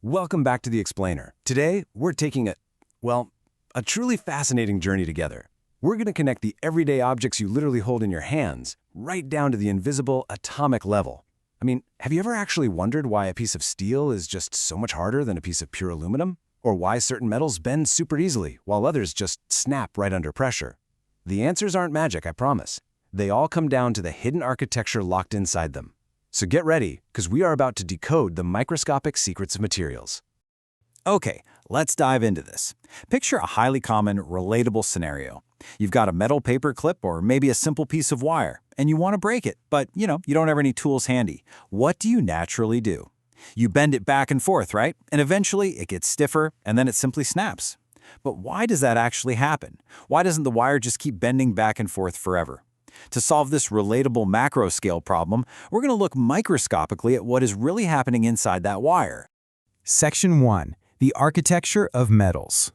Welcome back to The Explainer. Today, we're taking a truly fascinating journey together. We're going to connect the everyday objects you literally hold in your hands right down to the invisible atomic level. I mean, have you ever actually wondered why a piece of steel is just so much harder than a piece of pure aluminum? Or why certain metals bend super easily while others just snap right under pressure? The answers aren't magic, I promise. They all come down to the hidden architecture locked inside them. So get ready, because we are about to decode the microscopic secrets of materials. Okay, let's dive into this. Picture a highly common, relatable scenario. You've got a metal paper clip or maybe a simple piece of wire, and you want to break it, but you don't have any tools handy. What do you naturally do? You bend it back and forth, right? And eventually it gets stiffer, and then it simply snaps. But why does that actually happen? Why doesn't the wire just keep bending back and forth forever? To solve this relatable macro-scale problem, we're going to look microscopically at what is really happening inside that wire. Section 1. The architecture of metals.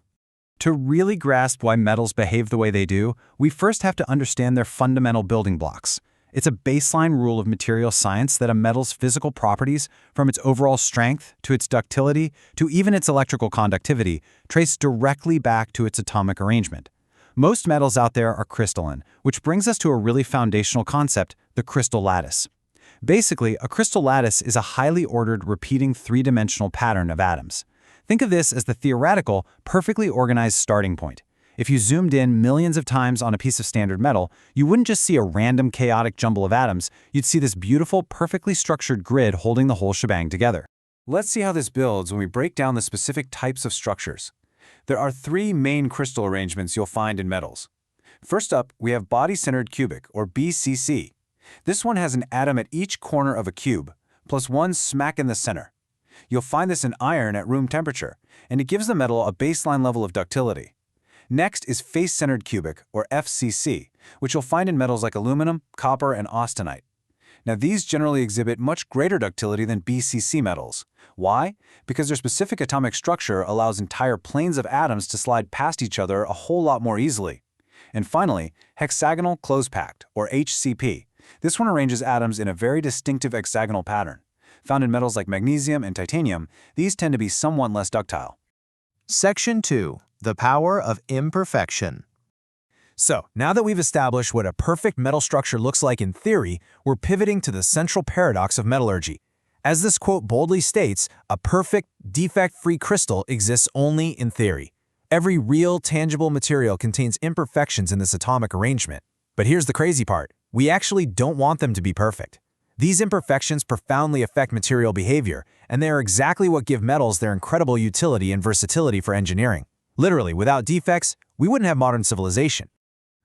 To really grasp why metals behave the way they do, we first have to understand their fundamental building blocks. It's a baseline rule of material science that a metal's physical properties, from its overall strength to its ductility to even its electrical conductivity, trace directly back to its atomic arrangement. Most metals out there are crystalline, which brings us to a really foundational concept, the crystal lattice. Basically, a crystal lattice is a highly ordered, repeating three-dimensional pattern of atoms. Think of this as the theoretical, perfectly organized starting point. If you zoomed in millions of times on a piece of standard metal, you wouldn't just see a random chaotic jumble of atoms, you'd see this beautiful, perfectly structured grid holding the whole shebang together. Let's see how this builds when we break down the specific types of structures. There are three main crystal arrangements you'll find in metals. First up, we have body-centered cubic, or BCC. This one has an atom at each corner of a cube, plus one smack in the center. You'll find this in iron at room temperature, and it gives the metal a baseline level of ductility. Next is face-centered cubic, or FCC, which you'll find in metals like aluminum, copper, and austenite. Now, these generally exhibit much greater ductility than BCC metals. Why? Because their specific atomic structure allows entire planes of atoms to slide past each other a whole lot more easily. And finally, hexagonal close-packed, or HCP. This one arranges atoms in a very distinctive hexagonal pattern. Found in metals like magnesium and titanium, these tend to be somewhat less ductile. Section 2. The power of imperfection. So, now that we've established what a perfect metal structure looks like in theory, we're pivoting to the central paradox of metallurgy. As this quote boldly states, a perfect, defect-free crystal exists only in theory. Every real, tangible material contains imperfections in this atomic arrangement. But here's the crazy part. We actually don't want them to be perfect. These imperfections profoundly affect material behavior, and they are exactly what give metals their incredible utility and versatility for engineering. Literally, without defects, we wouldn't have modern civilization.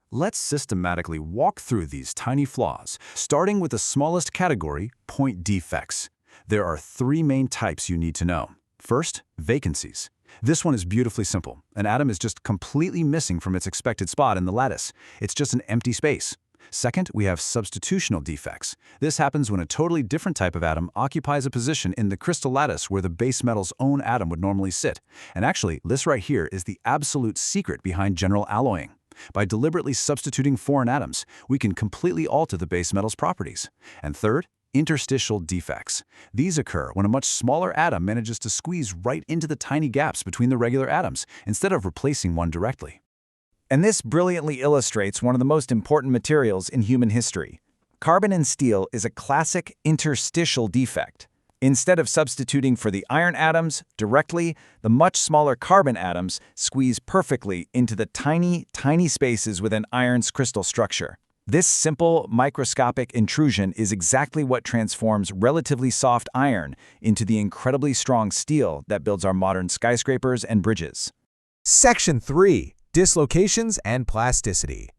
Let's systematically walk through these tiny flaws, starting with the smallest category, point defects. There are three main types you need to know. First, vacancies. This one is beautifully simple. An atom is just completely missing from its expected spot in the lattice. It's just an empty space. Second, we have substitutional defects. This happens when a totally different type of atom occupies a position in the crystal lattice where the base metal's own atom would normally sit. And actually, this right here is the absolute secret behind general alloying. By deliberately substituting foreign atoms, we can completely alter the base metal's properties. And third, interstitial defects. These occur when a much smaller atom manages to squeeze right into the tiny gaps between the regular atoms, instead of replacing one directly. And this brilliantly illustrates one of the most important materials in human history. Carbon in steel is a classic interstitial defect. Instead of substituting for the iron atoms directly, the much smaller carbon atoms squeeze perfectly into the tiny, tiny spaces within iron's crystal structure. This simple, microscopic intrusion is exactly what transforms relatively soft iron into the incredibly strong steel that builds our modern skyscrapers and bridges. Section 3. Dislocations and plasticity.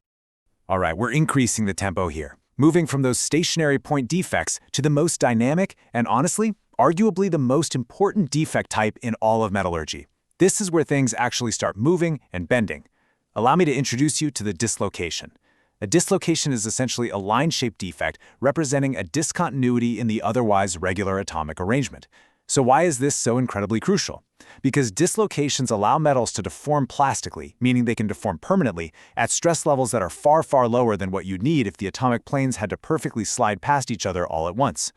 All right, we're increasing the tempo here, moving from those stationary point defects to the most dynamic and honestly, arguably the most important defect type in all of metallurgy. This is where things actually start moving and bending. Allow me to introduce you to the dislocation. A dislocation is essentially a line-shaped defect representing a discontinuity in the otherwise regular atomic arrangement. So why is this so incredibly crucial? Because dislocations allow metals to deform plastically, meaning they can deform permanently, at stress levels that are far, far lower than what you'd need if the atomic planes had to perfectly slide past each other all at once.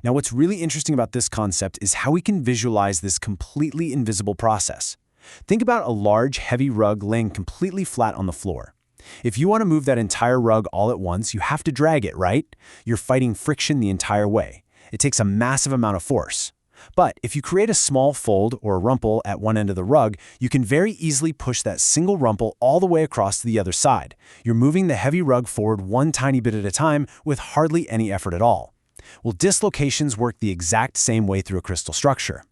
Now, what's really interesting about this concept is how we can visualize this completely invisible process. Think about a large, heavy rug laying completely flat on the floor. If you want to move that entire rug all at once, you have to drag it, right? You're fighting friction the entire way. It takes a massive amount of force. But if you create a small fold or a rumple at one end of the rug, you can very easily push that single rumple all the way across to the other side. You're moving the heavy rug forward one tiny bit at a time with hardly any effort at all. Well, dislocations work the exact same way through a crystal structure.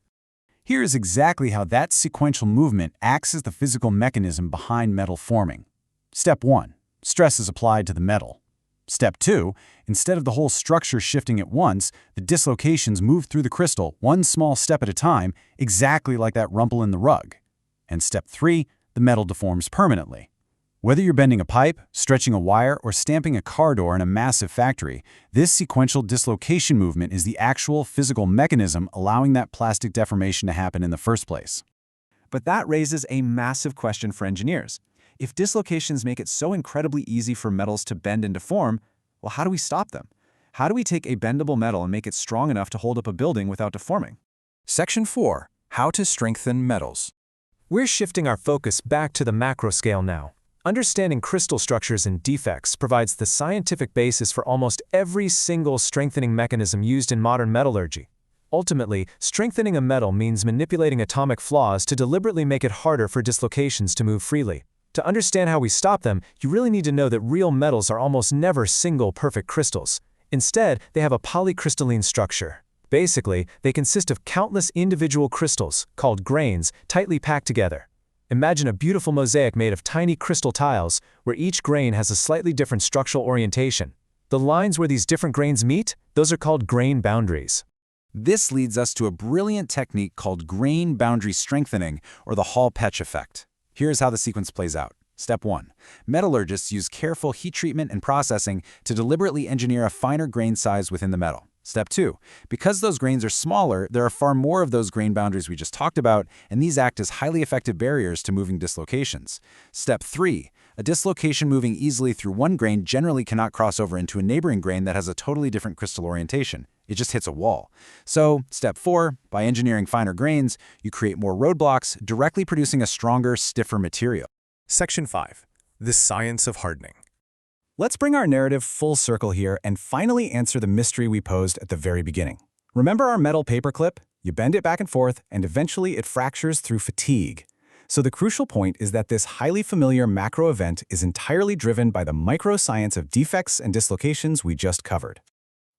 Here is exactly how that sequential movement acts as the physical mechanism behind metal forming. Step 1. Stress is applied to the metal. Step 2. Instead of the whole structure shifting at once, the dislocations move through the crystal one small step at a time, exactly like that rumple in the rug. And Step 3. The metal deforms permanently. Whether you're bending a pipe, stretching a wire, or stamping a car door in a massive factory, this sequential dislocation movement is the actual physical mechanism allowing that plastic deformation to happen in the first place. But that raises a massive question for engineers. If dislocations make it so incredibly easy for metals to bend and deform, well, how do we stop them? How do we take a bendable metal and make it strong enough to hold up a building without deforming? Section 4. How to strengthen metals. We're shifting our focus back to the macro scale now. Understanding crystal structures and defects provides the scientific basis for almost every single strengthening mechanism used in modern metallurgy. Ultimately, strengthening a metal means manipulating atomic flaws to deliberately make it harder for dislocations to move freely. To understand how we stop them, you really need to know that real metals are almost never single perfect crystals. Instead, they have a polycrystalline structure. Basically, they consist of countless individual crystals, called grains, tightly packed together. Imagine a beautiful mosaic made of tiny crystal tiles, where each grain has a slightly different structural orientation. The lines where these different grains meet, those are called grain boundaries. This leads us to a brilliant technique called grain boundary strengthening, or the Hall-Petch effect. Here's how the sequence plays out. Step 1. Metallurgists use careful heat treatment and processing to deliberately engineer a finer grain size within the metal. Step 2. Because those grains are smaller, there are far more of those grain boundaries we just talked about, and these act as highly effective barriers to moving dislocations. Step 3. A dislocation moving easily through one grain generally cannot cross over into a neighboring grain that has a totally different crystal orientation. It just hits a wall. So, Step 4. By engineering finer grains, you create more roadblocks, directly producing a stronger, stiffer material. Section 5. The science of hardening. Let's bring our narrative full circle here and finally answer the mystery we posed at the very beginning. Remember our metal paperclip? You bend it back and forth, and eventually it fractures through fatigue. So the crucial point is that this highly familiar macro event is entirely driven by the microscience of defects and dislocations we just covered.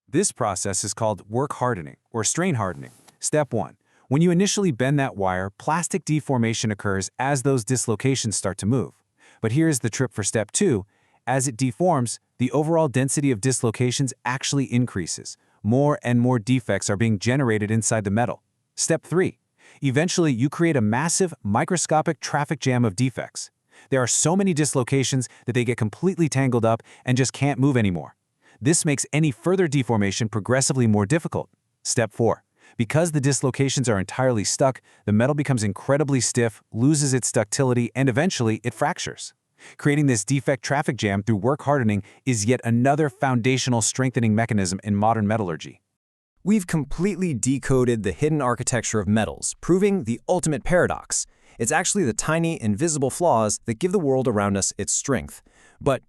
This process is called work hardening, or strain hardening. Step 1. When you initially bend that wire, plastic deformation occurs as those dislocations start to move. But here's the trick for Step 2. As it deforms, the overall density of dislocations actually increases. More and more defects are being generated inside the metal. Step 3. Eventually, you create a massive, microscopic traffic jam of defects. There are so many dislocations that they get completely tangled up and just can't move anymore. This makes any further deformation progressively more difficult. Step 4. Because the dislocations are entirely stuck, the metal becomes incredibly stiff, loses its ductility, and eventually it fractures. Creating this defect traffic jam through work hardening is yet another foundational strengthening mechanism in modern metallurgy. We've completely decoded the hidden architecture of metals, proving the ultimate paradox. It's actually the tiny, invisible flaws that give the world around us its strength. But,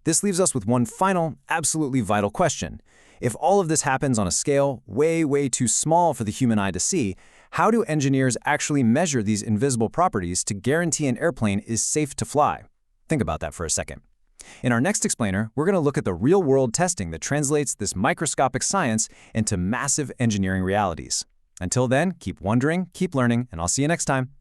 this leaves us with one final, absolutely vital question. If all of this happens on a scale way, way too small for the human eye to see, how do engineers actually measure these invisible properties to guarantee an airplane is safe to fly? Think about that for a second. In our next explainer, we're going to look at the real-world testing that translates this microscopic science into massive engineering realities. Until then, keep wondering, keep learning, and I'll see you next time.